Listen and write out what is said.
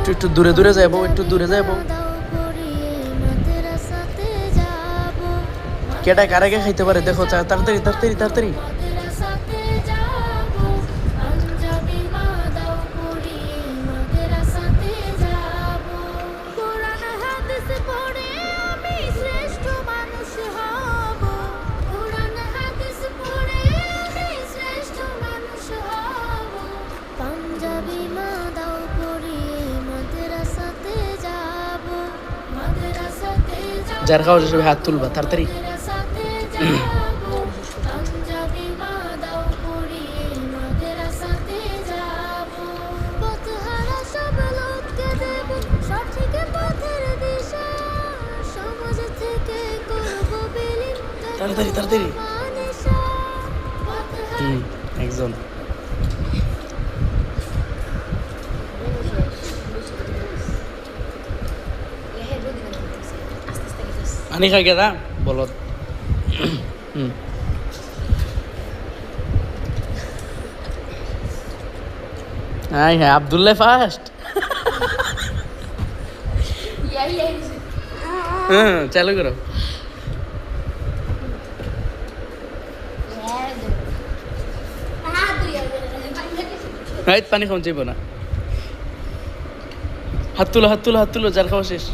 একটু একটু দূরে দূরে যাবো, একটু দূরে যাবো। কেটা কারাকে খাইতে পারে দেখো, তাড়াতাড়ি তাড়াতাড়ি তাড়াতাড়ি। যার খাওয়া সবাই হাত তুলবা তাড়াতাড়ি। তাড়াতাড়ি তাড়াতাড়ি। একজন আনি খাই গেদা বলো। হ্যাঁ হ্যাঁ, আব্দুল্লাহ ফার্স্ট। হ্যাঁ চালু করো। পানি খাওয়া যাইব না। হাত তুলো হাত তুলো হাত তুলো, যার খাওয়া শেষ।